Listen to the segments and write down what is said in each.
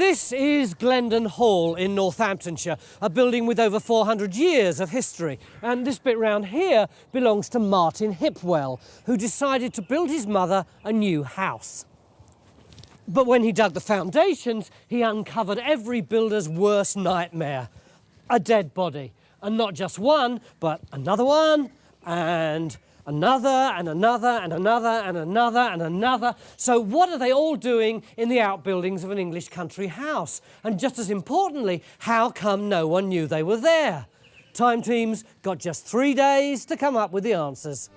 This is Glendon Hall in Northamptonshire, a building with over 400 years of history. And this bit round here belongs to Martin Hipwell, who decided to build his mother a new house. But when he dug the foundations, he uncovered every builder's worst nightmare: a dead body. And not just one, but another one, and another, and another, and another, and another, and another. So what are they all doing in the outbuildings of an English country house? And just as importantly, how come no one knew they were there? Time Team's got just 3 days to come up with the answers.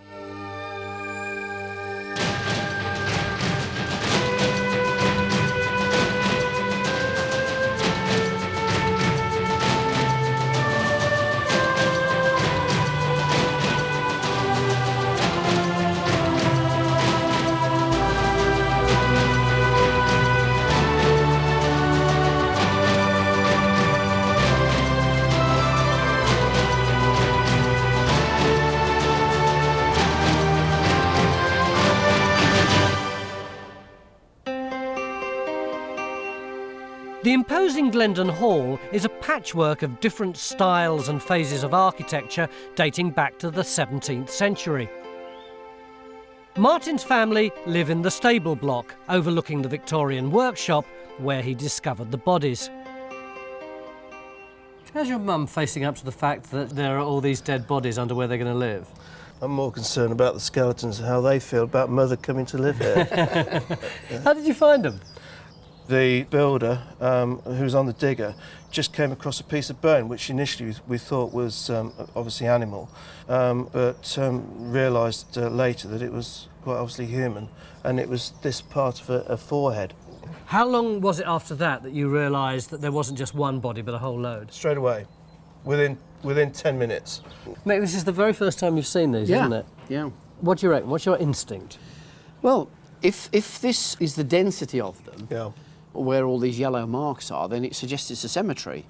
The imposing Glendon Hall is a patchwork of different styles and phases of architecture dating back to the 17th century. Martin's family live in the stable block, overlooking the Victorian workshop where he discovered the bodies. How's your mum facing up to the fact that there are all these dead bodies under where they're going to live? I'm more concerned about the skeletons and how they feel about Mother coming to live here. Yeah. How did you find them? The builder, who was on the digger, just came across a piece of bone, which initially we thought was obviously animal, but realised later that it was quite obviously human, and it was this part of a forehead. How long was it after that you realised that there wasn't just one body but a whole load? Straight away, within 10 minutes. Mate, this is the very first time you've seen these, isn't it? Yeah. What do you reckon? What's your instinct? Well, if this is the density of them, Yeah. where all these yellow marks are, then it suggests it's a cemetery.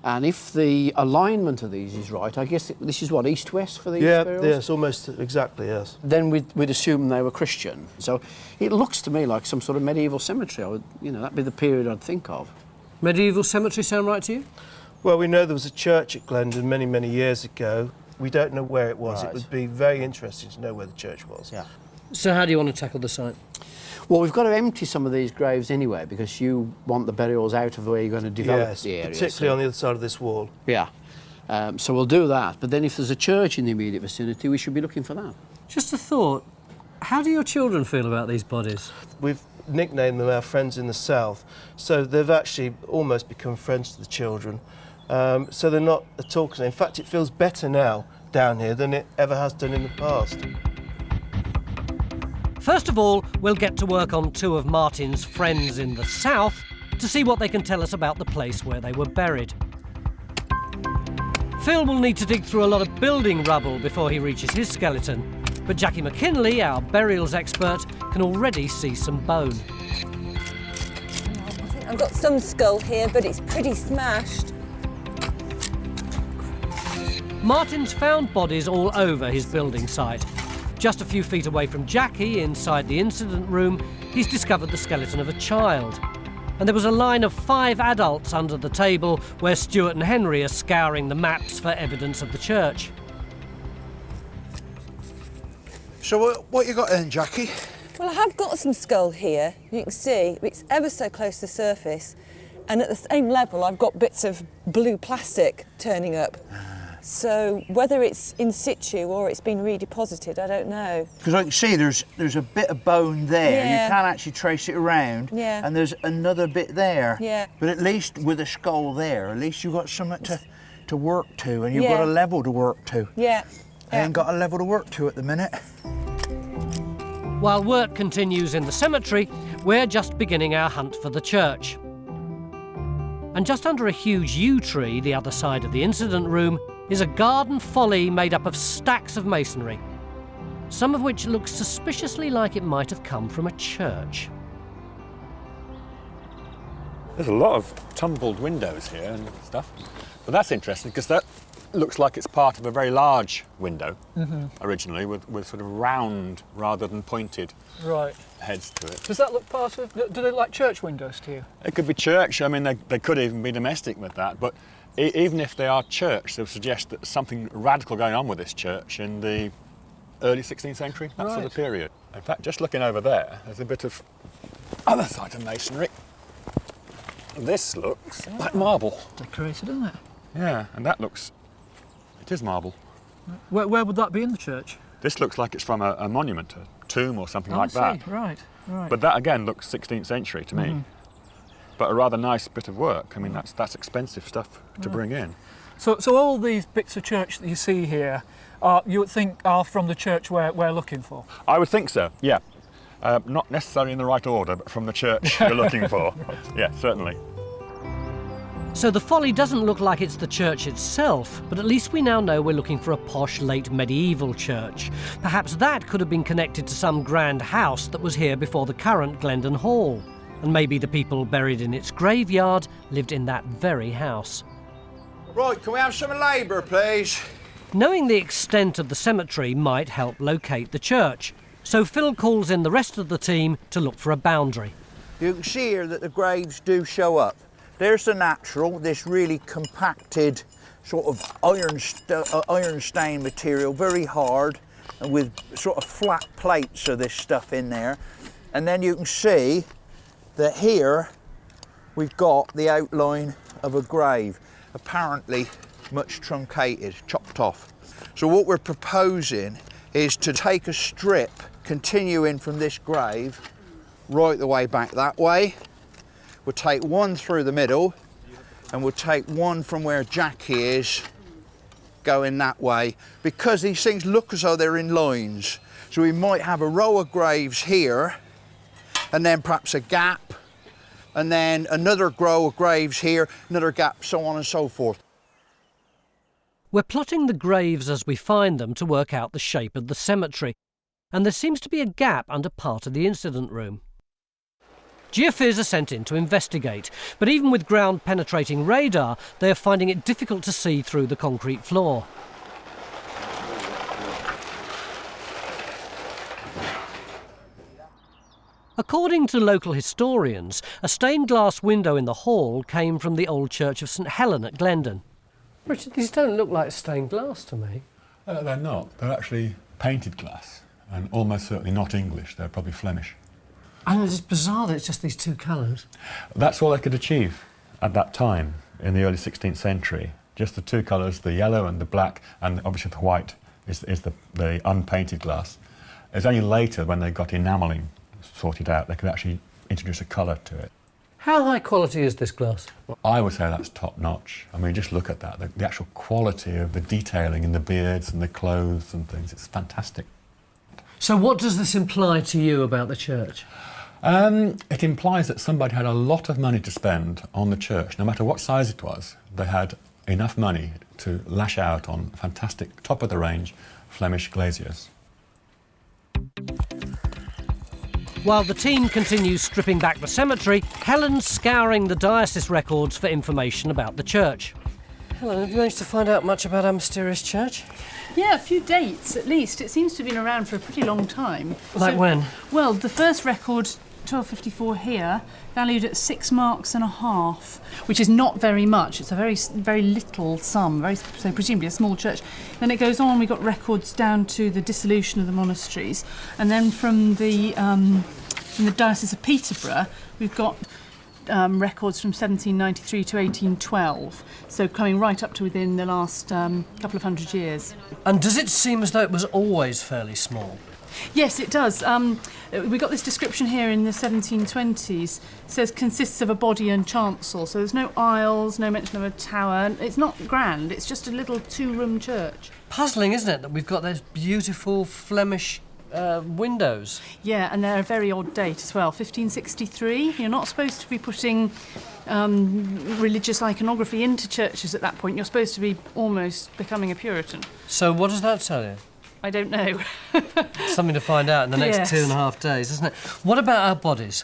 And if the alignment of these is right, I guess this is what, east-west for these burials? Yes, almost exactly, yes. Then we'd assume they were Christian. So it looks to me like some sort of medieval cemetery. That'd be the period I'd think of. Medieval cemetery sound right to you? Well, we know there was a church at Glendon many, many years ago. We don't know where it was. Right. It would be very interesting to know where the church was. Yeah. So how do you want to tackle the site? Well, we've got to empty some of these graves anyway, because you want the burials out of the way you're going to develop Yes, the area. particularly on the other side of this wall. Yeah. So we'll do that. But then if there's a church in the immediate vicinity, we should be looking for that. Just a thought. How do your children feel about these bodies? We've nicknamed them our friends in the south, so they've actually almost become friends to the children. So they're not at all concerned. In fact, it feels better now down here than it ever has done in the past. First of all, we'll get to work on two of Martin's friends in the south to see what they can tell us about the place where they were buried. Phil will need to dig through a lot of building rubble before he reaches his skeleton, but Jackie McKinley, our burials expert, can already see some bone. I think I've got some skull here, but it's pretty smashed. Martin's found bodies all over his building site. Just a few feet away from Jackie, inside the incident room, he's discovered the skeleton of a child. And there was a line of 5 adults under the table where Stuart and Henry are scouring the maps for evidence of the church. So what you got then, Jackie? Well, I have got some skull here. You can see it's ever so close to the surface. And at the same level, I've got bits of blue plastic turning up. So whether it's in situ or it's been redeposited, I don't know. Because I can see there's a bit of bone there. Yeah. You can't actually trace it around. Yeah. And there's another bit there. Yeah. But at least with a skull there, at least you've got something to work to, and you've Yeah. got a level to work to. Yeah. I ain't got a level to work to at the minute. While work continues in the cemetery, we're just beginning our hunt for the church. And just under a huge yew tree, the other side of the incident room, is a garden folly made up of stacks of masonry, some of which looks suspiciously like it might have come from a church. There's a lot of tumbled windows here and stuff, but that's interesting because that looks like it's part of a very large window originally, with sort of round rather than pointed heads to it. Does that look part of, do they look like church windows to you? It could be church. I mean, they could even be domestic with that, but even if they are church, they would suggest that something radical going on with this church in the early 16th century, that sort of period. In fact, just looking over there, there's a bit of other side of masonry. This looks like marble. Decorated, isn't it? Yeah, and that looks, it is marble. Where would that be in the church? This looks like it's from a monument, a tomb or something like that. Right. But that again looks 16th century to me. But a rather nice bit of work. I mean, that's expensive stuff to bring in. So all these bits of church that you see here, you would think are from the church we're looking for? I would think so, yeah. Not necessarily in the right order, but from the church you're looking for. Yeah, certainly. So the folly doesn't look like it's the church itself, but at least we now know we're looking for a posh late medieval church. Perhaps that could have been connected to some grand house that was here before the current Glendon Hall. And maybe the people buried in its graveyard lived in that very house. Right, can we have some labour, please? Knowing the extent of the cemetery might help locate the church. So Phil calls in the rest of the team to look for a boundary. You can see here that the graves do show up. There's the natural, this really compacted sort of iron stain material, very hard, and with sort of flat plates of this stuff in there. And then you can see that here we've got the outline of a grave, apparently much truncated, chopped off. So what we're proposing is to take a strip continuing from this grave right the way back that way. We'll take one through the middle, and we'll take one from where Jackie is going that way, because these things look as though they're in lines. So we might have a row of graves here, and then perhaps a gap, and then another row of graves here, another gap, so on and so forth. We're plotting the graves as we find them to work out the shape of the cemetery, and there seems to be a gap under part of the incident room. Geophys are sent in to investigate, but even with ground-penetrating radar, they are finding it difficult to see through the concrete floor. According to local historians, a stained glass window in the hall came from the old church of St Helen at Glendon. Richard, these don't look like stained glass to me. They're not. They're actually painted glass, and almost certainly not English. They're probably Flemish. And it's bizarre that it's just these two colours. That's all they could achieve at that time in the early 16th century. Just the two colours, the yellow and the black, and obviously the white is the unpainted glass. It's only later, when they got enamelling sorted out, they could actually introduce a colour to it. How high quality is this glass? Well, I would say that's top notch. I mean, just look at that, the actual quality of the detailing in the beards and the clothes and things, it's fantastic. So what does this imply to you about the church? It implies that somebody had a lot of money to spend on the church. No matter what size it was, they had enough money to lash out on fantastic, top-of-the-range Flemish glaziers. While the team continues stripping back the cemetery, Helen's scouring the diocese records for information about the church. Helen, have you managed to find out much about our mysterious church? Yeah, a few dates at least. It seems to have been around for a pretty long time. Like when? Well, the first record, 1254 here, valued at 6 marks and a half, which is not very much. It's a very little sum, so presumably a small church. Then it goes on, we've got records down to the dissolution of the monasteries. And then from the Diocese of Peterborough, we've got records from 1793 to 1812, so coming right up to within the last couple of hundred years. And does it seem as though it was always fairly small? Yes, it does. We got this description here in the 1720s. It says consists of a body and chancel, so there's no aisles, no mention of a tower. It's not grand, it's just a little two-room church. Puzzling, isn't it, that we've got those beautiful Flemish windows? Yeah, and they're a very odd date as well, 1563. You're not supposed to be putting religious iconography into churches at that point. You're supposed to be almost becoming a Puritan. So what does that tell you? I don't know. Something to find out in the next 2.5 days, isn't it? What about our bodies?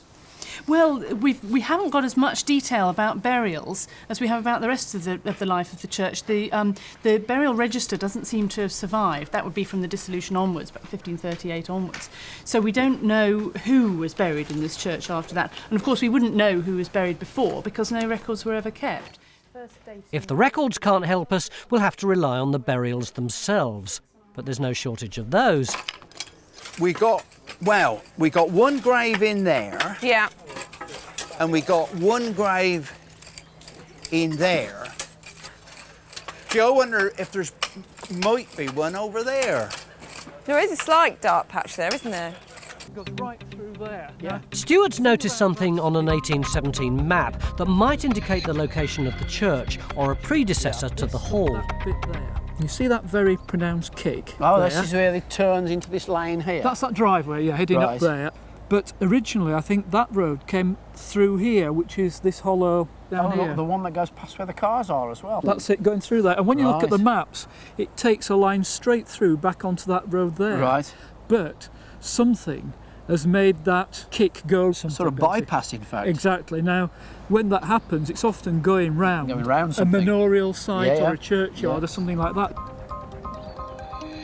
Well, we haven't got as much detail about burials as we have about the rest of the life of the church. The burial register doesn't seem to have survived. That would be from the dissolution onwards, about 1538 onwards. So we don't know who was buried in this church after that. And of course we wouldn't know who was buried before because no records were ever kept. If the records can't help us, we'll have to rely on the burials themselves. But there's no shortage of those. We got one grave in there. Yeah. And we got one grave in there. Gee, I wonder if there's might be one over there. There is a slight dark patch there, isn't there? It goes right through there. Yeah. Stuart's noticed something on an 1817 map that might indicate the location of the church or a predecessor to the hall. That bit there. You see that very pronounced kick? Oh, there? this is where it turns into this lane here. That's that driveway, yeah, heading Right. up there. But originally, I think that road came through here, which is this hollow down here. Look, the one that goes past where the cars are as well. That's it, going through there. And when you look at the Right. maps, it takes a line straight through back onto that road there. Right. But something has made that kick go Sort of bypass, in fact. Exactly. Now, when that happens, it's often going round a something. manorial site Yeah, or a churchyard or something like that.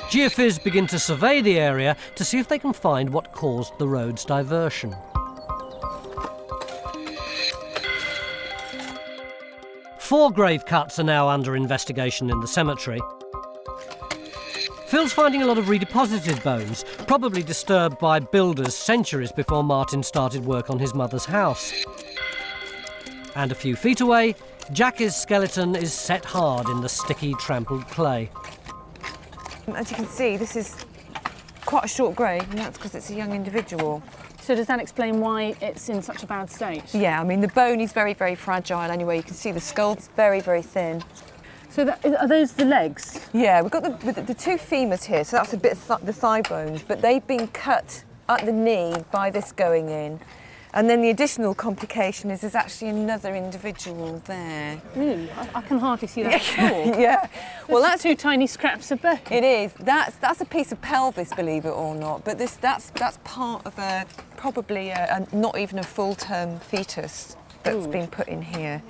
Geophys begin to survey the area to see if they can find what caused the road's diversion. Four grave cuts are now under investigation in the cemetery. Phil's finding a lot of redeposited bones, probably disturbed by builders centuries before Martin started work on his mother's house. And a few feet away, Jackie's skeleton is set hard in the sticky, trampled clay. As you can see, this is quite a short grave, and that's because it's a young individual. So does that explain why it's in such a bad state? Yeah, I mean, the bone is very, very fragile anyway. You can see the skull's very, very thin. So are those the legs? Yeah, we've got the two femurs here, so that's a bit of the thigh bones, but they've been cut at the knee by this going in. And then the additional complication is there's actually another individual there. Really? I can hardly see that at all. Yeah. Well, that's two tiny scraps of bone. It is. That's a piece of pelvis, believe it or not. But that's part of probably not even a full-term fetus that's been put in here.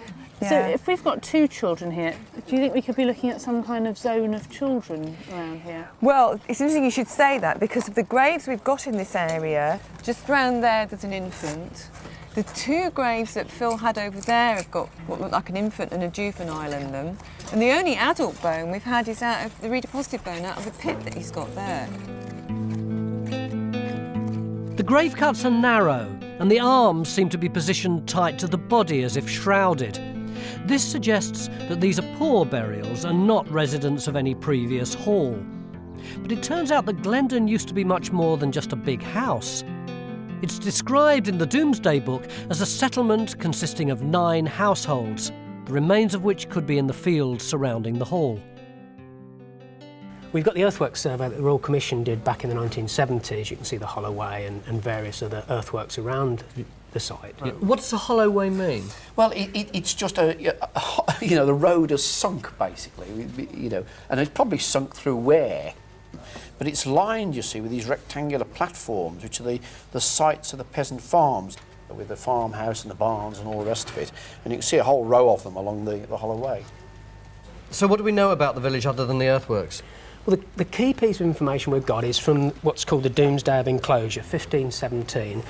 So if we've got two children here, do you think we could be looking at some kind of zone of children around here? Well, it's interesting you should say that because of the graves we've got in this area. Just round there's an infant. The two graves that Phil had over there have got what look like an infant and a juvenile in them. And the only adult bone we've had is out of the redeposited bone out of the pit that he's got there. The grave cuts are narrow, and the arms seem to be positioned tight to the body as if shrouded. This suggests that these are poor burials and not residents of any previous hall. But it turns out that Glendon used to be much more than just a big house. It's described in the Domesday Book as a settlement consisting of 9 households, the remains of which could be in the fields surrounding the hall. We've got the earthworks survey that the Royal Commission did back in the 1970s. You can see the hollow way and various other earthworks around the site. What does a hollow way mean? Well, it's just the road has sunk basically, and it's probably sunk through where, but it's lined, you see, with these rectangular platforms, which are the sites of the peasant farms, with the farmhouse and the barns and all the rest of it, and you can see a whole row of them along the hollow way. So what do we know about the village other than the earthworks? Well, the key piece of information we've got is from what's called the Domesday of Enclosure, 1517,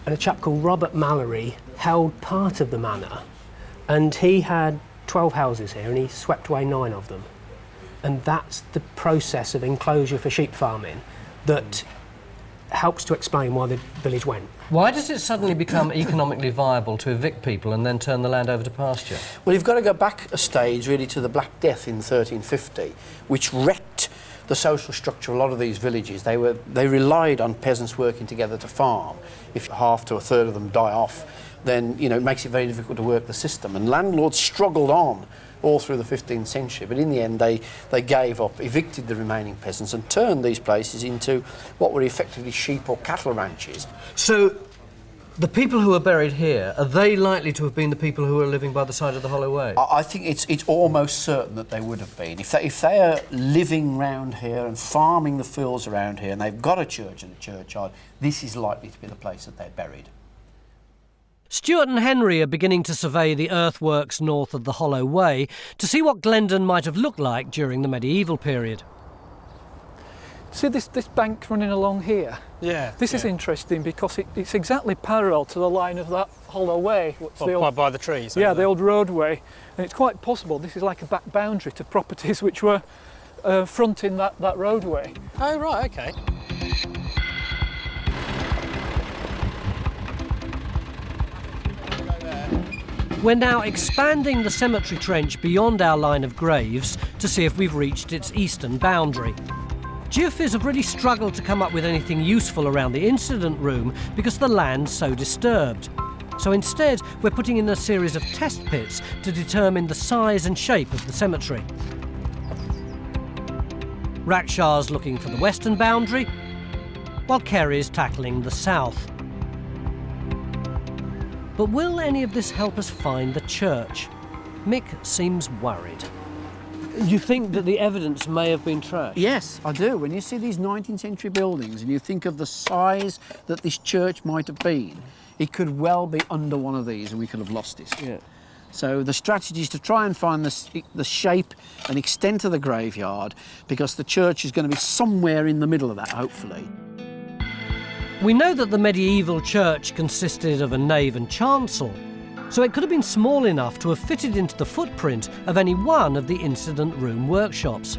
and a chap called Robert Mallory held part of the manor, and he had 12 houses here and he swept away 9 of them. And that's the process of enclosure for sheep farming that helps to explain why the village went. Why does it suddenly become economically viable to evict people and then turn the land over to pasture? Well, you've got to go back a stage really to the Black Death in 1350, which wrecked the social structure of a lot of these villages. They relied on peasants working together to farm. If half to a third of them die off, then it makes it very difficult to work the system. And landlords struggled on all through the 15th century, but in the end they gave up, evicted the remaining peasants and turned these places into what were effectively sheep or cattle ranches. So the people who are buried here, are they likely to have been the people who were living by the side of the hollow way? I think it's almost certain that they would have been. If they are living round here and farming the fields around here and they've got a church and a churchyard, this is likely to be the place that they're buried. Stuart and Henry are beginning to survey the earthworks north of the Hollow Way to see what Glendon might have looked like during the medieval period. See this bank running along here? Yeah. This is interesting because it's exactly parallel to the line of that Hollow Way. By the trees? Yeah, the old roadway. And it's quite possible this is like a back boundary to properties which were fronting that roadway. Oh, right, okay. We're now expanding the cemetery trench beyond our line of graves to see if we've reached its eastern boundary. Geophys have really struggled to come up with anything useful around the incident room because the land's so disturbed. So instead, we're putting in a series of test pits to determine the size and shape of the cemetery. Rakshaw's looking for the western boundary, while Kerry's tackling the south. But will any of this help us find the church? Mick seems worried. You think that the evidence may have been trashed? Yes, I do. When you see these 19th century buildings and you think of the size that this church might have been, it could well be under one of these and we could have lost it. Yeah. So the strategy is to try and find the shape and extent of the graveyard, because the church is going to be somewhere in the middle of that, hopefully. We know that the medieval church consisted of a nave and chancel, so it could have been small enough to have fitted into the footprint of any one of the incident room workshops.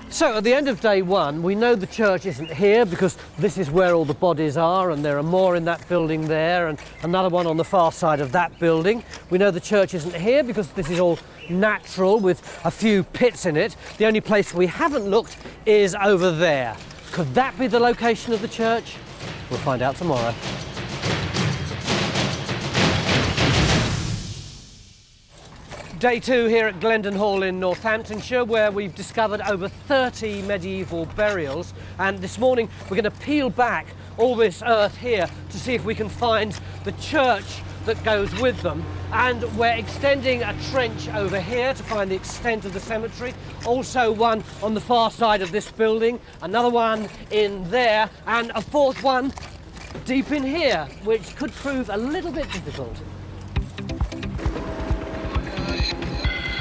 So at the end of day one, we know the church isn't here because this is where all the bodies are, and there are more in that building there and another one on the far side of that building. We know the church isn't here because this is all natural with a few pits in it. The only place we haven't looked is over there. Could that be the location of the church? We'll find out tomorrow. Day two here at Glendon Hall in Northamptonshire, where we've discovered over 30 medieval burials. And this morning we're going to peel back all this earth here to see if we can find the church that goes with them. And we're extending a trench over here to find the extent of the cemetery. Also one on the far side of this building, another one in there, and a fourth one deep in here, which could prove a little bit difficult.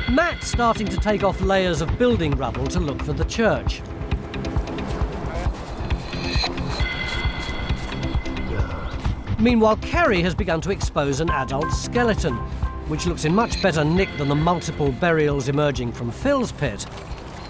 Matt's starting to take off layers of building rubble to look for the church. Meanwhile, Kerry has begun to expose an adult skeleton, which looks in much better nick than the multiple burials emerging from Phil's pit.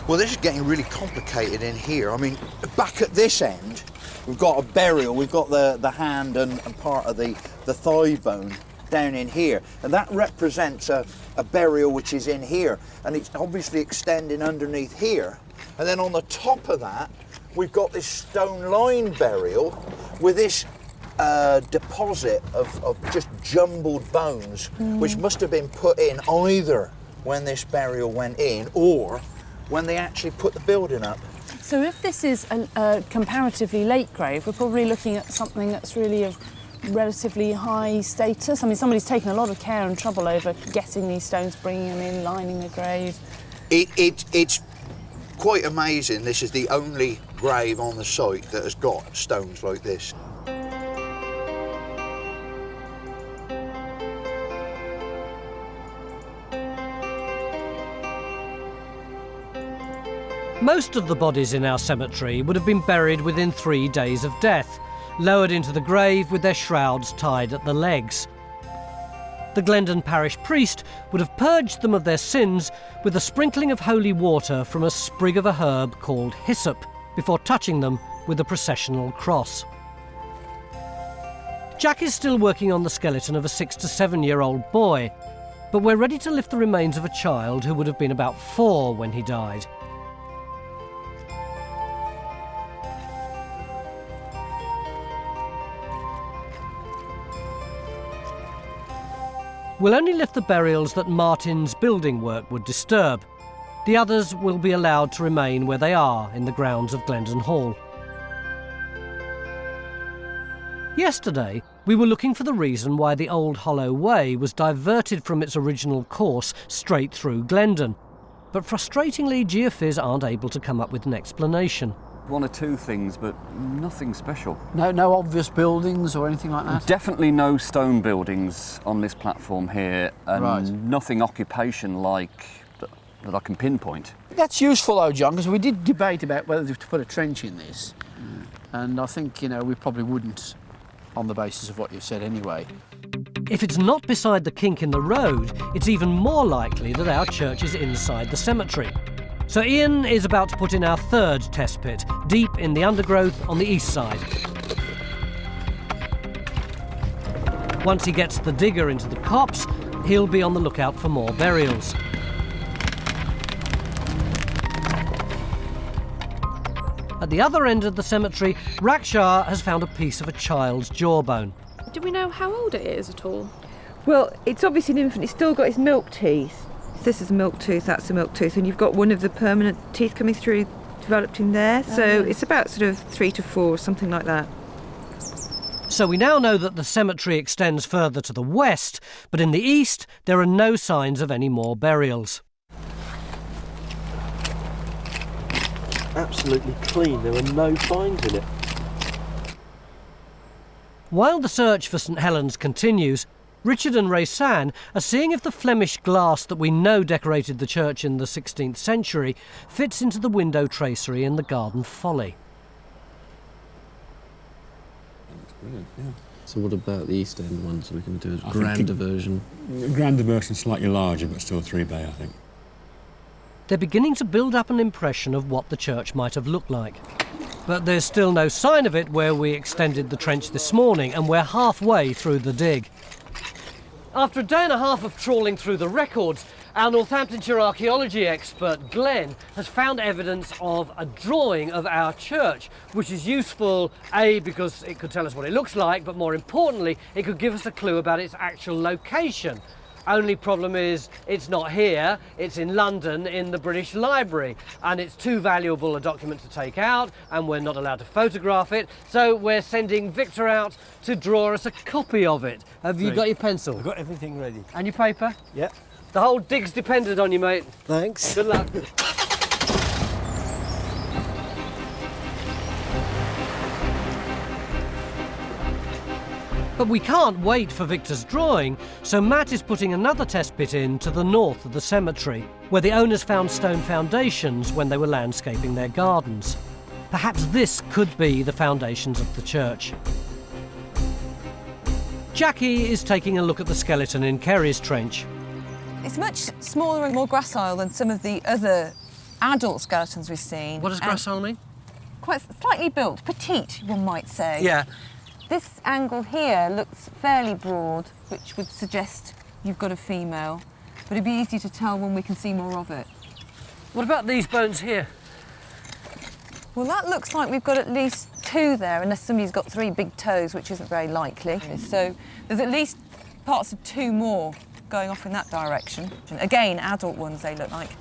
Well, this is getting really complicated in here. I mean, back at this end, we've got a burial. We've got the hand and part of the thigh bone down in here, and that represents a burial which is in here, and it's obviously extending underneath here. And then on the top of that, we've got this stone-lined burial with this deposit of just jumbled bones, which must have been put in either when this burial went in or when they actually put the building up. So if this is a comparatively late grave, we're probably looking at something that's really of relatively high status. I mean, somebody's taken a lot of care and trouble over getting these stones, bringing them in, lining the grave. It's quite amazing. This is the only grave on the site that has got stones like this. Most of the bodies in our cemetery would have been buried within 3 days of death, lowered into the grave with their shrouds tied at the legs. The Glendon parish priest would have purged them of their sins with a sprinkling of holy water from a sprig of a herb called hyssop, before touching them with a processional cross. Jack is still working on the skeleton of a 6 to 7 year old boy, but we're ready to lift the remains of a child who would have been about 4 when he died. We'll only lift the burials that Martin's building work would disturb. The others will be allowed to remain where they are in the grounds of Glendon Hall. Yesterday, we were looking for the reason why the old Hollow Way was diverted from its original course straight through Glendon. But frustratingly, geophys aren't able to come up with an explanation. One or two things, but nothing special. No obvious buildings or anything like that? Definitely no stone buildings on this platform here, and nothing occupation-like that I can pinpoint. That's useful though, John, because we did debate about whether to put a trench in this. And I think, you know, we probably wouldn't on the basis of what you've said anyway. If it's not beside the kink in the road, it's even more likely that our church is inside the cemetery. So Ian is about to put in our third test pit, deep in the undergrowth on the east side. Once he gets the digger into the copse, he'll be on the lookout for more burials. At the other end of the cemetery, Raksha has found a piece of a child's jawbone. Do we know how old it is at all? Well, it's obviously an infant. It's still got its milk teeth. This is a milk tooth, that's a milk tooth, and you've got one of the permanent teeth coming through, developed in there. So it's about sort of 3 to 4, something like that. So we now know that the cemetery extends further to the west, but in the east there are no signs of any more burials. Absolutely clean, there are no finds in it. While the search for St Helens continues, Richard and Raysan are seeing if the Flemish glass that we know decorated the church in the 16th century fits into the window tracery in the garden folly. That's brilliant, yeah. So what about the East End one, so we can do a grander version? Grander version, slightly larger, but still 3-bay, I think. They're beginning to build up an impression of what the church might have looked like. But there's still no sign of it where we extended the trench this morning, and we're halfway through the dig. After a day and a half of trawling through the records, our Northamptonshire archaeology expert Glenn has found evidence of a drawing of our church, which is useful, A, because it could tell us what it looks like, but more importantly, it could give us a clue about its actual location. Only problem is it's not here, it's in London in the British Library, and it's too valuable a document to take out, and we're not allowed to photograph it, so we're sending Victor out to draw us a copy of it. Have you got your pencil? I've got everything ready. And your paper? Yep. The whole dig's depended on you, mate. Thanks. Good luck. But we can't wait for Victor's drawing, so Matt is putting another test pit in to the north of the cemetery, where the owners found stone foundations when they were landscaping their gardens. Perhaps this could be the foundations of the church. Jackie is taking a look at the skeleton in Kerry's trench. It's much smaller and more gracile than some of the other adult skeletons we've seen. What does gracile mean? Quite slightly built, petite, one might say. Yeah. This angle here looks fairly broad, which would suggest you've got a female, but it'd be easy to tell when we can see more of it. What about these bones here? Well, that looks like we've got at least 2 there, unless somebody's got 3 big toes, which isn't very likely. So there's at least parts of 2 more going off in that direction. Again, adult ones they look like.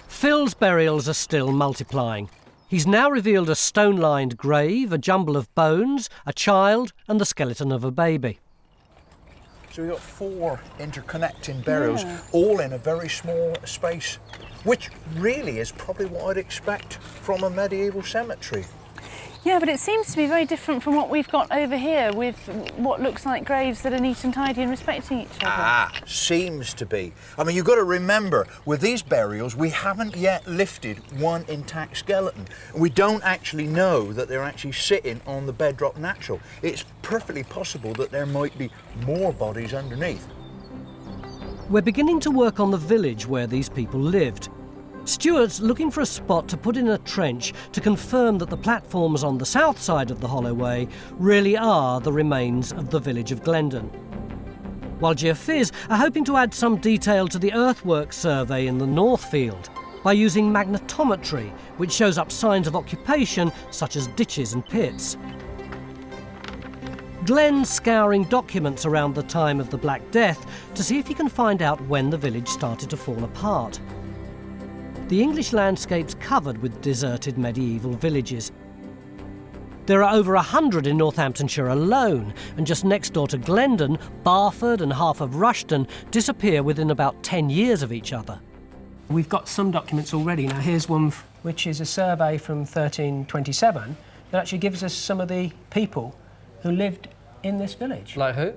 Phil's burials are still multiplying. He's now revealed a stone-lined grave, a jumble of bones, a child and the skeleton of a baby. So we've got 4 interconnecting burials, all in a very small space, which really is probably what I'd expect from a medieval cemetery. Yeah, but it seems to be very different from what we've got over here with what looks like graves that are neat and tidy and respecting each other. Seems to be. I mean, you've got to remember, with these burials, we haven't yet lifted one intact skeleton. We don't actually know that they're actually sitting on the bedrock natural. It's perfectly possible that there might be more bodies underneath. We're beginning to work on the village where these people lived. Stuart's looking for a spot to put in a trench to confirm that the platforms on the south side of the holloway really are the remains of the village of Glendon. While Geophiz are hoping to add some detail to the earthwork survey in the north field by using magnetometry, which shows up signs of occupation such as ditches and pits. Glenn's scouring documents around the time of the Black Death to see if he can find out when the village started to fall apart. The English landscape's covered with deserted medieval villages. There are over 100 in Northamptonshire alone, and just next door to Glendon, Barford and half of Rushton disappear within about 10 years of each other. We've got some documents already. Now here's one which is a survey from 1327 that actually gives us some of the people who lived in this village. Like who?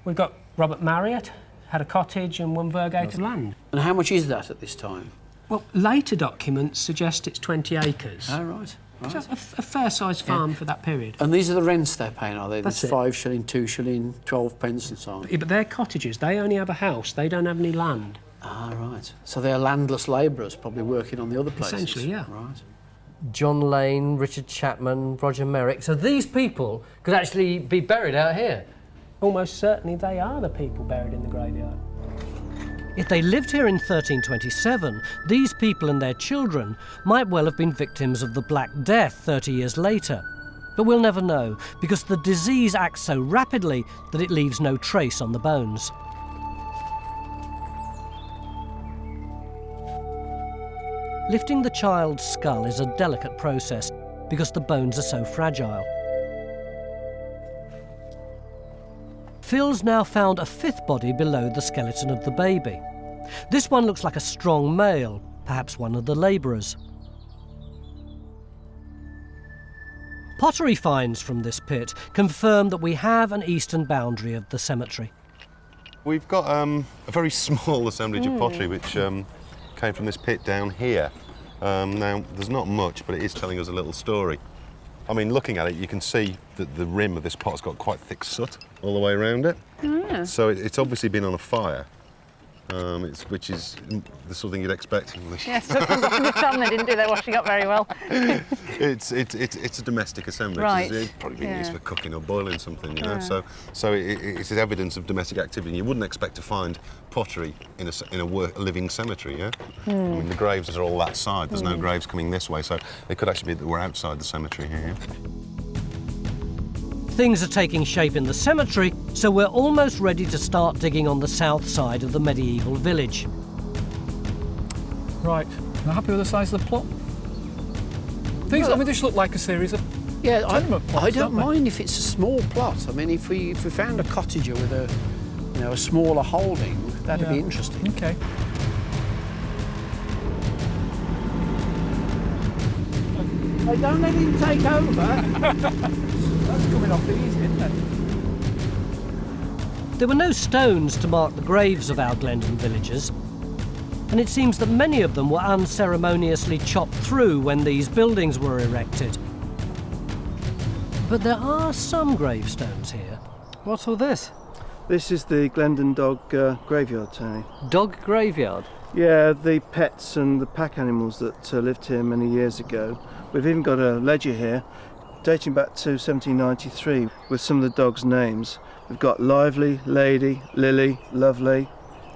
We've got Robert Marriott, had a cottage and 1 virgate of land. And how much is that at this time? Well, later documents suggest it's 20 acres. Oh, right. So a fair-sized farm for that period. And these are the rents they're paying, are they? That's There's it. 5 shilling, 2 shilling, 12 pence and so on. Yeah, but they're cottages. They only have a house. They don't have any land. Ah, right. So they're landless labourers, probably working on the other places. Essentially, yeah. Right. John Lane, Richard Chapman, Roger Merrick. So these people could actually be buried out here. Almost certainly they are the people buried in the graveyard. If they lived here in 1327, these people and their children might well have been victims of the Black Death 30 years later. But we'll never know, because the disease acts so rapidly that it leaves no trace on the bones. Lifting the child's skull is a delicate process because the bones are so fragile. Phil's now found a 5th body below the skeleton of the baby. This one looks like a strong male, perhaps one of the labourers. Pottery finds from this pit confirm that we have an eastern boundary of the cemetery. We've got a very small assemblage of pottery which came from this pit down here. Now, there's not much, but it is telling us a little story. I mean, looking at it, you can see that the rim of this pot's got quite thick soot all the way around it. Oh, yeah. So it's obviously been on a fire, which is the sort of thing you'd expect. Yes, so it comes off in the sun. They didn't do their washing up very well. It's a domestic assemblage. Right. It's probably been used for cooking or boiling something, you know. So it's evidence of domestic activity. You wouldn't expect to find pottery in a living cemetery, yeah. I mean, the graves are all that side. There's no graves coming this way, so it could actually be that we're outside the cemetery here. Things are taking shape in the cemetery, so we're almost ready to start digging on the south side of the medieval village. Right, am I happy with the size of the plot? Things, I mean, this look like a series of tenement plots, I don't mind if it's a small plot. I mean, if we found a cottager with a smaller holding, that'd be interesting. Okay. Hey, don't let him take over. That's coming off easy, isn't it? There were no stones to mark the graves of our Glendon villagers, and it seems that many of them were unceremoniously chopped through when these buildings were erected. But there are some gravestones here. What's all this? This is the Glendon dog graveyard, Tony. Dog graveyard? Yeah, the pets and the pack animals that lived here many years ago. We've even got a ledger here dating back to 1793 with some of the dogs' names. We've got Lively, Lady, Lily, Lovely.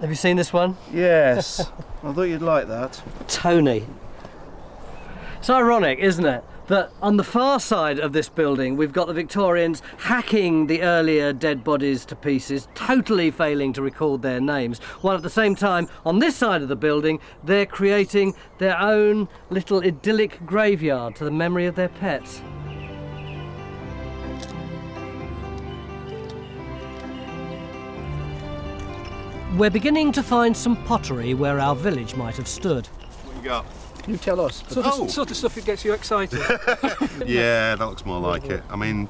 Have you seen this one? Yes. I thought you'd like that. Tony. It's ironic, isn't it, that on the far side of this building we've got the Victorians hacking the earlier dead bodies to pieces, totally failing to record their names, while at the same time on this side of the building they're creating their own little idyllic graveyard to the memory of their pets. We're beginning to find some pottery where our village might have stood. What you got? You tell us. Sort of stuff that gets you excited. Yeah, that looks more like it. I mean,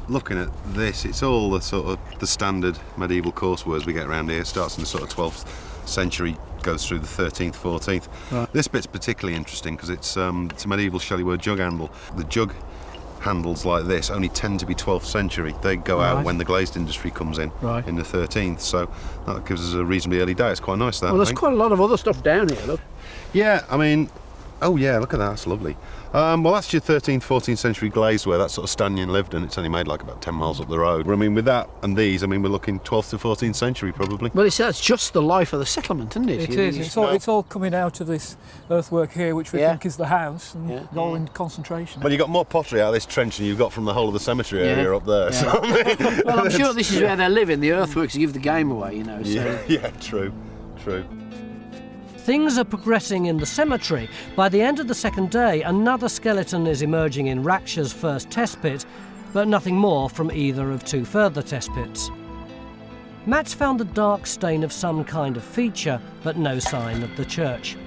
looking at this, it's all the sort of the standard medieval course words we get around here. It starts in the sort of 12th century, goes through the 13th, 14th. Right. This bit's particularly interesting because it's a medieval Shelley word jug handle. The jug handles like this only tend to be 12th century. They go out when the glazed industry comes in in the 13th, so that gives us a reasonably early day. It's quite nice, that. Well, there's quite a lot of other stuff down here, look. Yeah, I mean, oh yeah, look at that, that's lovely. Well, that's your 13th, 14th century glazeware. That's sort of Stannion lived in. It's only made like about 10 miles up the road. I mean, with that and these, I mean, we're looking 12th to 14th century probably. Well, that's just the life of the settlement, isn't it? It is. It's all coming out of this earthwork here, which we think is the house, and all in concentration. Well, you got more pottery out of this trench than you've got from the whole of the cemetery area up there. Yeah. So, I mean, well, I'm sure this is where they're living. The earthworks give the game away, you know. So. Yeah, true. Things are progressing in the cemetery. By the end of the second day, another skeleton is emerging in Racksha's first test pit, but nothing more from either of two further test pits. Matt's found a dark stain of some kind of feature, but no sign of the church.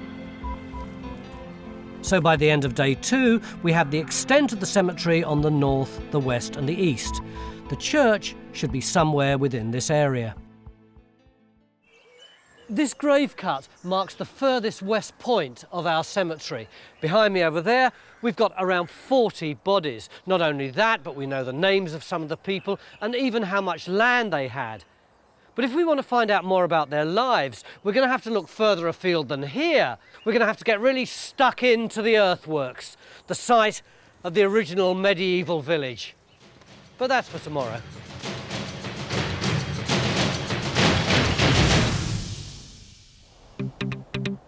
So by the end of day 2, we have the extent of the cemetery on the north, the west and the east. The church should be somewhere within this area. This grave cut marks the furthest west point of our cemetery. Behind me over there, we've got around 40 bodies. Not only that, but we know the names of some of the people and even how much land they had. But if we want to find out more about their lives, we're going to have to look further afield than here. We're going to have to get really stuck into the earthworks, the site of the original medieval village. But that's for tomorrow.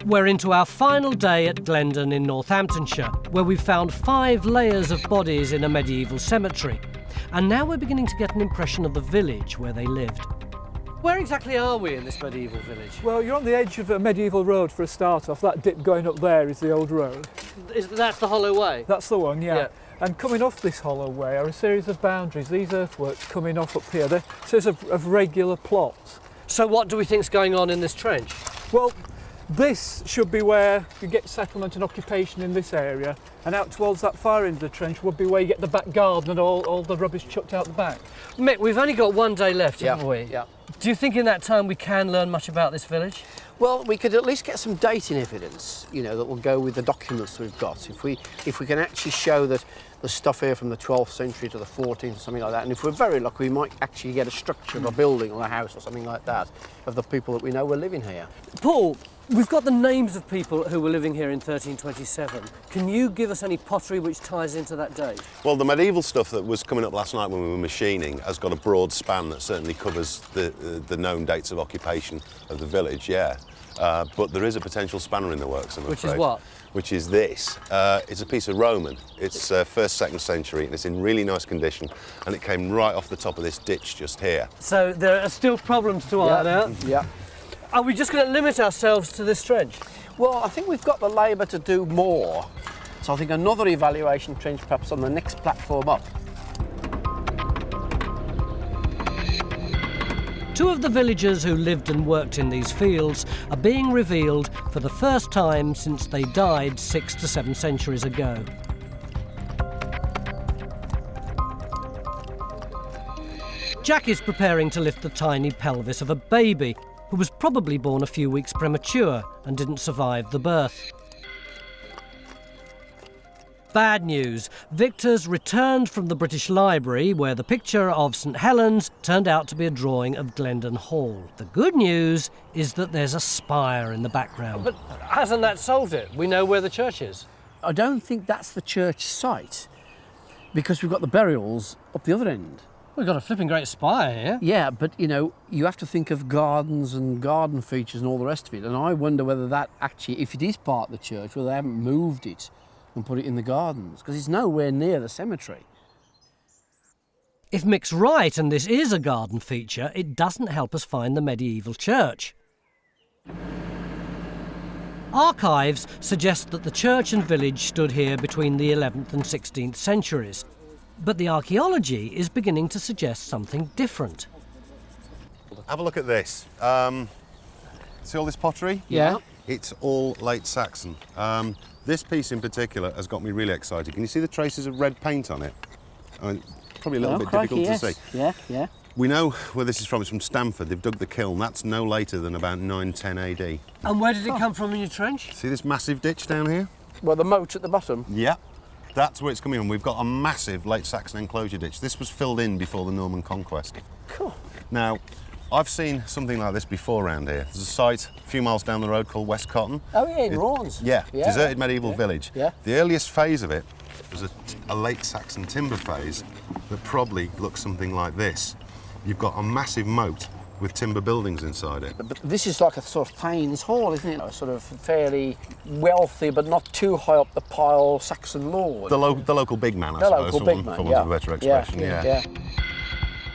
We're into our final day at Glendon in Northamptonshire, where we've found 5 layers of bodies in a medieval cemetery. And now we're beginning to get an impression of the village where they lived. Where exactly are we in this medieval village? Well, you're on the edge of a medieval road for a start off. That dip going up there is the old road. That's the hollow way? That's the one, yeah. And coming off this hollow way are a series of boundaries, these earthworks coming off up here. They're a series of regular plots. So what do we think's going on in this trench? Well, this should be where you get settlement and occupation in this area, and out towards that far end of the trench would be where you get the back garden and all the rubbish chucked out the back. Mick, we've only got 1 day left, haven't we? Yeah. Do you think in that time we can learn much about this village? Well, we could at least get some dating evidence, you know, that will go with the documents we've got. If we can actually show that the stuff here from the 12th century to the 14th or something like that, and if we're very lucky, we might actually get a structure of a building or a house or something like that of the people that we know were living here. Paul, we've got the names of people who were living here in 1327. Can you give us any pottery which ties into that date? Well, the medieval stuff that was coming up last night when we were machining has got a broad span that certainly covers the known dates of occupation of the village, yeah. But there is a potential spanner in the works, I'm afraid. Which is what? Which is this. It's a piece of Roman. It's 1st, 2nd century, and it's in really nice condition, and it came right off the top of this ditch just here. So there are still problems to iron out? Yeah. Are we just going to limit ourselves to this trench? Well, I think we've got the labour to do more. So I think another evaluation trench perhaps on the next platform up. 2 of the villagers who lived and worked in these fields are being revealed for the first time since they died 6 to 7 centuries ago. Jack is preparing to lift the tiny pelvis of a baby who was probably born a few weeks premature and didn't survive the birth. Bad news. Victor's returned from the British Library, where the picture of St Helens turned out to be a drawing of Glendon Hall. The good news is that there's a spire in the background. But hasn't that solved it? We know where the church is. I don't think that's the church site, because we've got the burials up the other end. We've got a flipping great spire here. Yeah, but you know, you have to think of gardens and garden features and all the rest of it. And I wonder whether that actually, if it is part of the church, whether they haven't moved it and put it in the gardens, because it's nowhere near the cemetery. If Mick's right and this is a garden feature, it doesn't help us find the medieval church. Archives suggest that the church and village stood here between the 11th and 16th centuries. But the archaeology is beginning to suggest something different. Have a look at this. See all this pottery? Yeah. It's all late Saxon. This piece in particular has got me really excited. Can you see the traces of red paint on it? I mean, probably a little bit difficult to see. Yeah, yeah. We know where this is from. It's from Stamford. They've dug the kiln. That's no later than about 910 AD. And where did it come from in your trench? See this massive ditch down here? Well, the moat at the bottom? Yeah. That's where it's coming from. We've got a massive late Saxon enclosure ditch. This was filled in before the Norman conquest. Cool. Now, I've seen something like this before around here. There's a site a few miles down the road called West Cotton. Oh yeah, in Rawns. Yeah, deserted medieval village. Yeah. The earliest phase of it was a late Saxon timber phase that probably looks something like this. You've got a massive moat with timber buildings inside it. But this is like a sort of Thanes Hall, isn't it? A sort of fairly wealthy, but not too high up the pile Saxon lord. The local big man, I suppose, local big man, for want of a better expression. Yeah.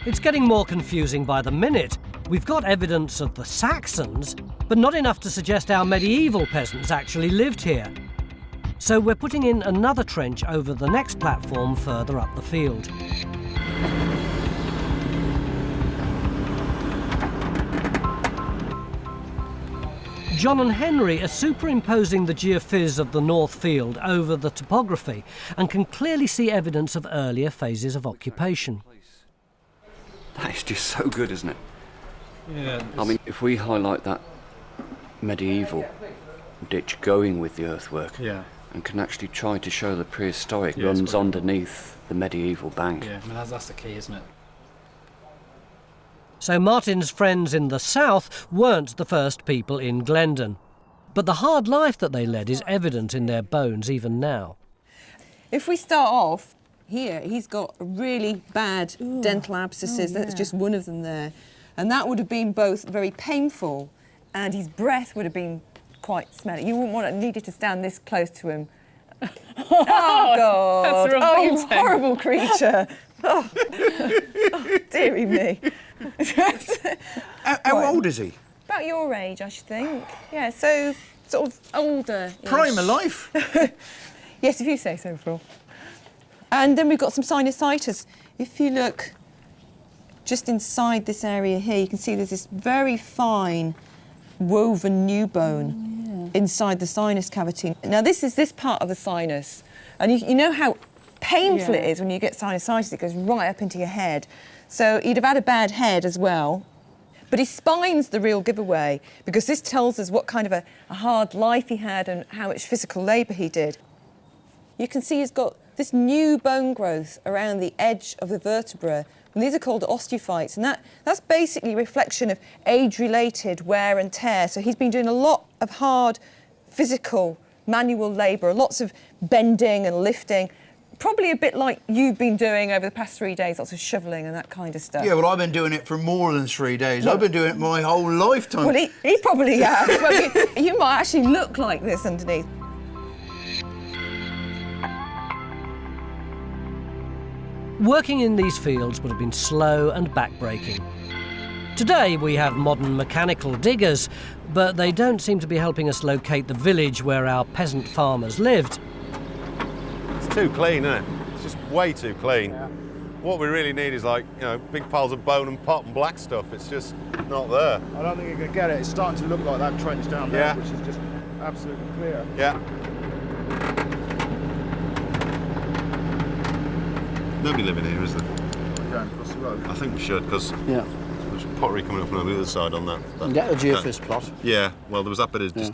It's getting more confusing by the minute. We've got evidence of the Saxons, but not enough to suggest our medieval peasants actually lived here. So we're putting in another trench over the next platform further up the field. John and Henry are superimposing the geophys of the North Field over the topography and can clearly see evidence of earlier phases of occupation. That is just so good, isn't it? Yeah. I mean, if we highlight that medieval ditch going with the earthwork, Yeah. and can actually try to show the prehistoric Yeah, runs underneath the medieval bank. Yeah, I mean, that's the key, isn't it? So Martin's friends in the south weren't the first people in Glendon. But the hard life that they led is evident in their bones even now. If we start off here, he's got really bad dental abscesses. That's just one of them there. And that would have been both very painful and his breath would have been quite smelly. You wouldn't want to needed to stand this close to him. Oh, God. That's Oh, you revolting. horrible creature. Oh, dearie me. How old is he? About your age, I should think. Yeah, so sort of older. Prime of life. Yes, if you say so, Phil. And then we've got some sinusitis. If you look just inside this area here, you can see there's this very fine woven new bone inside the sinus cavity. Now, this is this part of the sinus. And you know how painful it is when you get sinusitis. It goes right up into your head. So he'd have had a bad head as well. But his spine's the real giveaway, because this tells us what kind of a hard life he had and how much physical labour he did. You can see he's got this new bone growth around the edge of the vertebra, and these are called osteophytes, and that's basically a reflection of age-related wear and tear. So he's been doing a lot of hard physical manual labour, lots of bending and lifting, probably a bit like you've been doing over the past 3 days, lots of shoveling and that kind of stuff. Yeah, well, I've been doing it for more than 3 days. I've been doing it my whole lifetime. Well, he probably has. Well, you might actually look like this underneath. Working in these fields would have been slow and backbreaking. Today we have modern mechanical diggers, but they don't seem to be helping us locate the village where our peasant farmers lived. It's too clean, isn't it? It's just way too clean. Yeah. What we really need is, like, you know, big piles of bone and pot and black stuff. It's just not there. I don't think you can get it. It's starting to look like that trench down there, which is just absolutely clear. Yeah. Nobody living here, is there? Going across the road. I think we should, because there's pottery coming up from the other side on that. Get the geophys plot. Yeah, well, there was that bit of just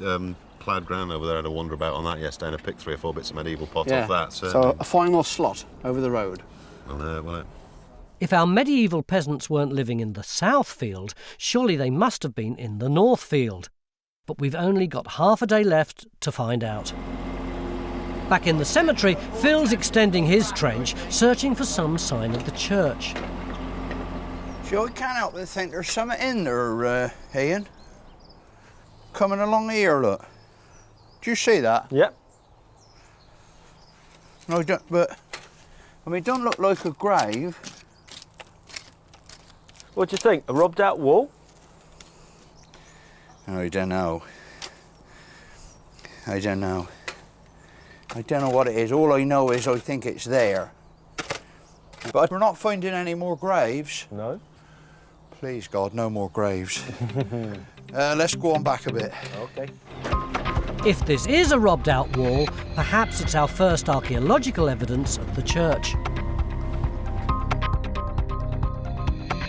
ploughed ground over there. I had a wander about on that yesterday, and I picked 3 or 4 bits of medieval pot off that. So a final slot over the road. Well, If our medieval peasants weren't living in the south field, surely they must have been in the north field. But we've only got half a day left to find out. Back in the cemetery, Phil's extending his trench, searching for some sign of the church. See, I can't help but think there's something in there, Ian. Coming along here, look. Do you see that? Yep. No, I don't, but, I mean, it don't look like a grave. What do you think? A rubbed out wall? I don't know. I don't know. I don't know what it is. All I know is I think it's there. But we're not finding any more graves. No. Please, God, no more graves. Let's go on back a bit. Okay. If this is a robbed-out wall, perhaps it's our first archaeological evidence of the church.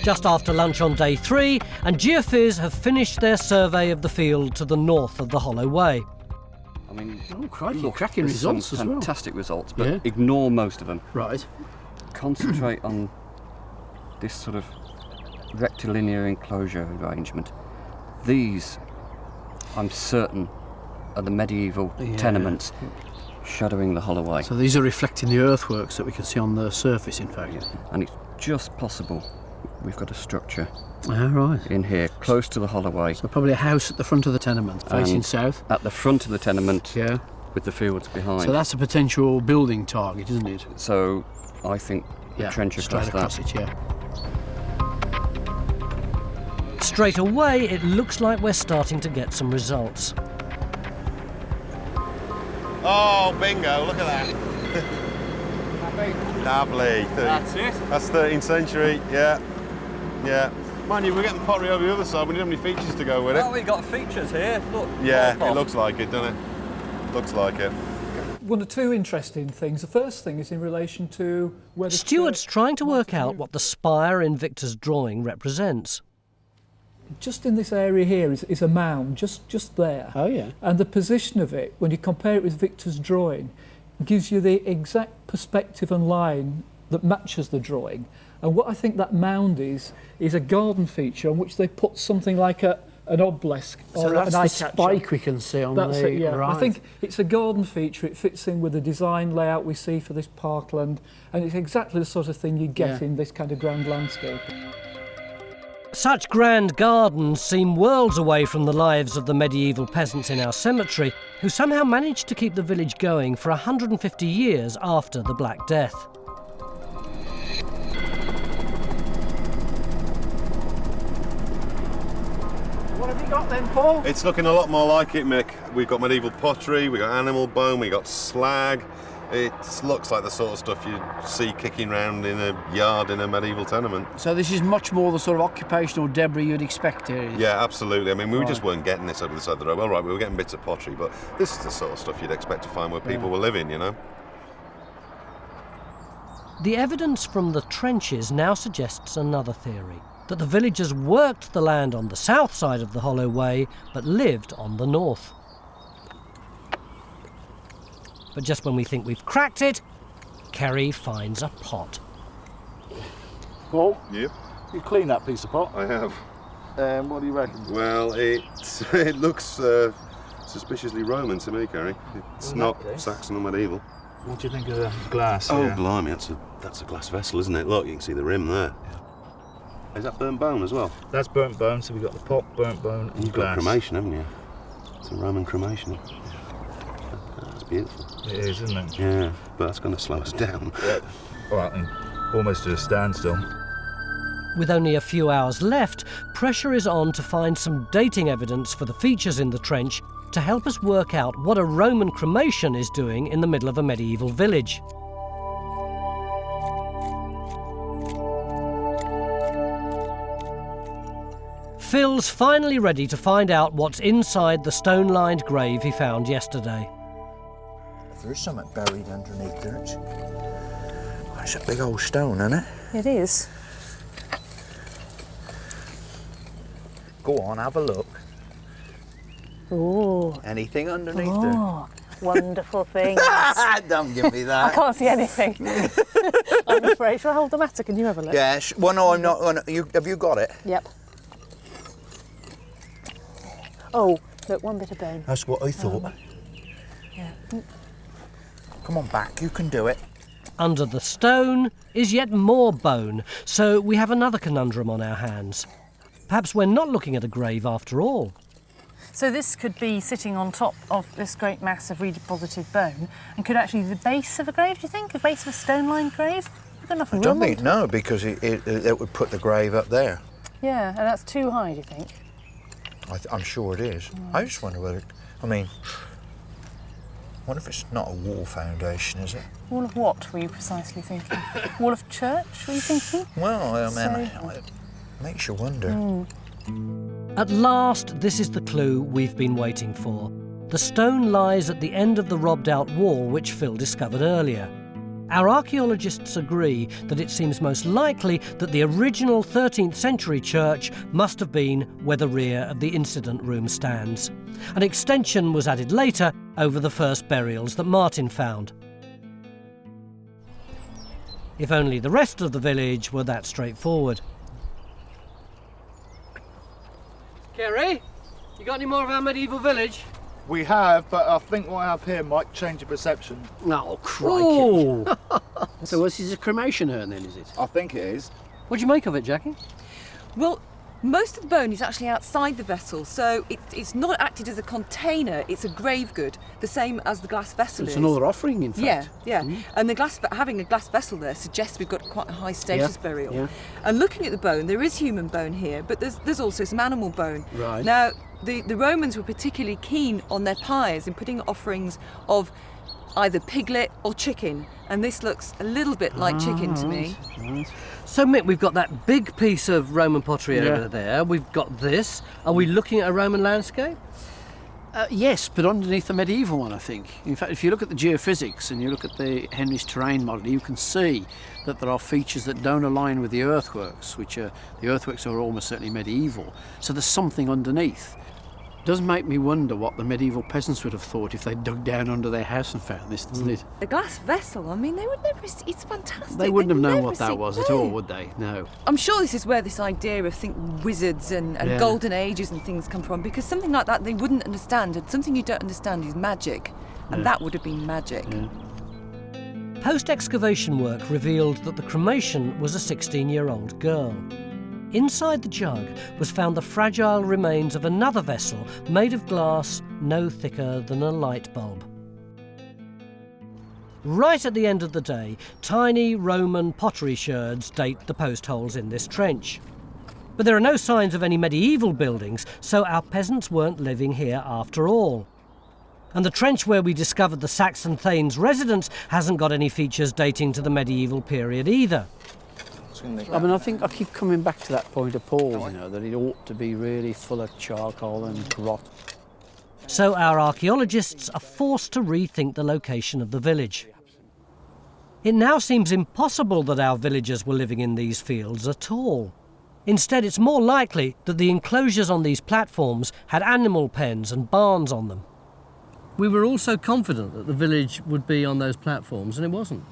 Just after lunch on day 3, and geophys have finished their survey of the field to the north of the Hollow Way. I mean, crikey, cracking there's some results as well. fantastic results, but ignore most of them. Right. Concentrate on this sort of rectilinear enclosure arrangement. These, I'm certain, are the medieval tenements shadowing the Hollow Way. So these are reflecting the earthworks that we can see on the surface, in fact. Yeah. And it's just possible we've got a structure right. in here, close to the Hollow Way. So probably a house at the front of the tenement, facing south. At the front of the tenement, with the fields behind. So that's a potential building target, isn't it? So I think the trench across that. Straight away, it looks like we're starting to get some results. oh, bingo! Look at that. Lovely. That's it. That's 13th century. Yeah. Mind you, we're getting pottery over the other side. We don't have any features to go with it. Well, we've got features here. Look. Yeah, it looks like it, doesn't it? Looks like it. One or two interesting things. The first thing is in relation to where the Stuart's trying to work out what the spire in Victor's drawing represents. Just in this area here is a mound, just there. Oh, yeah. And the position of it, when you compare it with Victor's drawing, gives you the exact perspective and line that matches the drawing. And what I think that mound is a garden feature on which they put something like an obelisk So or that's an eye the catcher. spike we can see on That's the it, yeah. right. I think it's a garden feature. It fits in with the design layout we see for this parkland, and it's exactly the sort of thing you get in this kind of grand landscape. Such grand gardens seem worlds away from the lives of the medieval peasants in our cemetery, who somehow managed to keep the village going for 150 years after the Black Death. What have you got then, Paul? It's looking a lot more like it, Mick. We've got medieval pottery, we've got animal bone, we've got slag. It looks like the sort of stuff you see kicking around in a yard in a medieval tenement. So this is much more the sort of occupational debris you'd expect here. Yeah, absolutely. I mean, we just weren't getting this over the side of the road. Well, right, we were getting bits of pottery, but this is the sort of stuff you'd expect to find where people were living, you know? The evidence from the trenches now suggests another theory, that the villagers worked the land on the south side of the Hollow Way, but lived on the north. But just when we think we've cracked it, Kerry finds a pot. Paul? Yep. You cleaned that piece of pot? I have. What do you reckon? Well, it looks suspiciously Roman to me, Kerry. It's not Saxon or medieval. What do you think of the glass? Oh, here? blimey, that's a glass vessel, isn't it? Look, you can see the rim there. Is that burnt bone as well? That's burnt bone, so we've got the pot, burnt bone, and You've glass. got cremation, haven't you? It's a Roman cremation. That's beautiful. It is, isn't it? Yeah, but that's going to slow us down. Yeah. Well, and almost to a standstill. With only a few hours left, pressure is on to find some dating evidence for the features in the trench to help us work out what a Roman cremation is doing in the middle of a medieval village. Phil's finally ready to find out what's inside the stone-lined grave he found yesterday. There's something buried underneath there. It's a big old stone, isn't it? It is. Go on, have a look. Ooh. Anything underneath Oh, wonderful things. there? Don't give me I that. can't see anything. I'm afraid. Shall I hold the matter? Can you have a look? Yes. Well, no, I'm not. Have you got it? Yep. Oh, look, one bit of bone. That's what I thought. Yeah. Come on back, you can do it. Under the stone is yet more bone, so we have another conundrum on our hands. Perhaps we're not looking at a grave after all. So this could be sitting on top of this great mass of redeposited bone, and could actually be the base of a grave, do you think? The base of a stone-lined grave? We've got enough I room. don't think, no, because it would put the grave up there. Yeah, and that's too high, do you think? I'm sure it is. I just wonder whether, I mean, wonder if it's not a wall foundation, is it? Wall of what were you precisely thinking? Wall of church, were you thinking? Well, I mean, it makes you wonder. At last, this is the clue we've been waiting for. The stone lies at the end of the robbed-out wall which Phil discovered earlier. Our archaeologists agree that it seems most likely that the original 13th century church must have been where the rear of the incident room stands. An extension was added later over the first burials that Martin found. If only the rest of the village were that straightforward. Kerry, you got any more of our medieval village? We have, but I think what I have here might change your perception. Oh, crikey. So this is a cremation urn then, is it? I think it is. What do you make of it, Jackie? Well, most of the bone is actually outside the vessel, so it's not acted as a container, it's a grave good, the same as the glass vessel It's is. another offering, in fact. Yeah. And having a glass vessel there suggests we've got quite a high status burial. Yeah. And looking at the bone, there is human bone here, but there's also some animal bone. Right. Now, the Romans were particularly keen on their pyres in putting offerings of either piglet or chicken, and this looks a little bit like chicken to me. So Mick, we've got that big piece of Roman pottery over there. We've got this. Are we looking at a Roman landscape? Yes, but underneath the medieval one, I think. In fact, if you look at the geophysics and you look at the Henry's terrain model, you can see that there are features that don't align with the earthworks, the earthworks are almost certainly medieval. So there's something underneath. It does make me wonder what the medieval peasants would have thought if they dug down under their house and found this, doesn't it? The glass vessel, I mean, they would never see, it's fantastic. They wouldn't have known what that was at all, would they? No. I'm sure this is where this idea of, wizards and golden ages and things come from, because something like that they wouldn't understand, and something you don't understand is magic, and that would have been magic. Yeah. Post-excavation work revealed that the cremation was a 16-year-old girl. Inside the jug was found the fragile remains of another vessel made of glass no thicker than a light bulb. Right at the end of the day, tiny Roman pottery sherds date the post holes in this trench. But there are no signs of any medieval buildings, so our peasants weren't living here after all. And the trench where we discovered the Saxon Thanes residence hasn't got any features dating to the medieval period either. I mean, I think I keep coming back to that point of Paul's, that it ought to be really full of charcoal and rot. So our archaeologists are forced to rethink the location of the village. It now seems impossible that our villagers were living in these fields at all. Instead, it's more likely that the enclosures on these platforms had animal pens and barns on them. We were also confident that the village would be on those platforms, and it wasn't.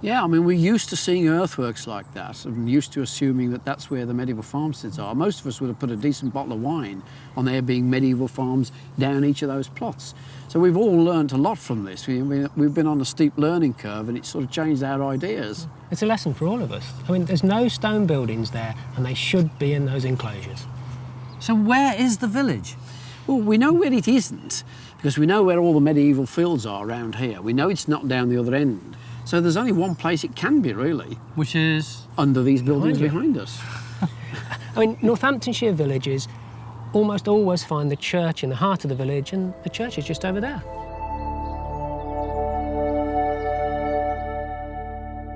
Yeah, I mean, we're used to seeing earthworks like that and used to assuming that that's where the medieval farmsteads are. Most of us would have put a decent bottle of wine on there being medieval farms down each of those plots. So we've all learnt a lot from this. We've been on a steep learning curve and it's sort of changed our ideas. It's a lesson for all of us. I mean, there's no stone buildings there and they should be in those enclosures. So where is the village? Well, we know where it isn't because we know where all the medieval fields are around here. We know it's not down the other end. So there's only one place it can be, really. Which is? Under these buildings behind us. I mean, Northamptonshire villages almost always find the church in the heart of the village, and the church is just over there.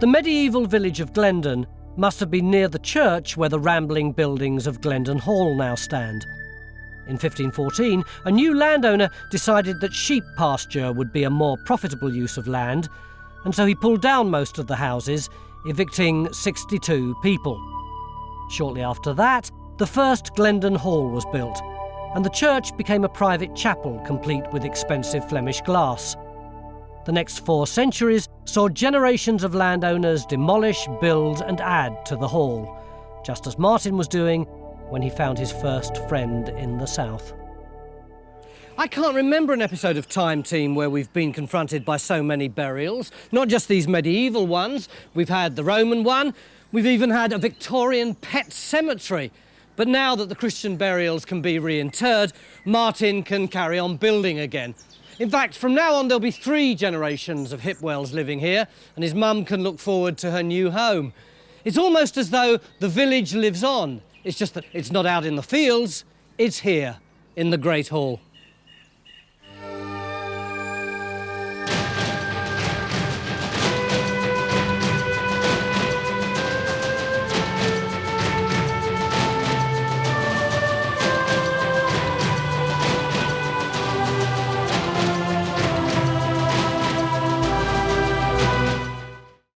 The medieval village of Glendon must have been near the church where the rambling buildings of Glendon Hall now stand. In 1514, a new landowner decided that sheep pasture would be a more profitable use of land, and so he pulled down most of the houses, evicting 62 people. Shortly after that, the first Glendon Hall was built, and the church became a private chapel complete with expensive Flemish glass. The next 4 centuries saw generations of landowners demolish, build and add to the hall, just as Martin was doing when he found his first friend in the south. I can't remember an episode of Time Team where we've been confronted by so many burials. Not just these medieval ones. We've had the Roman one. We've even had a Victorian pet cemetery. But now that the Christian burials can be reinterred, Martin can carry on building again. In fact, from now on there'll be 3 generations of Hipwells living here, and his mum can look forward to her new home. It's almost as though the village lives on. It's just that it's not out in the fields, it's here in the Great Hall.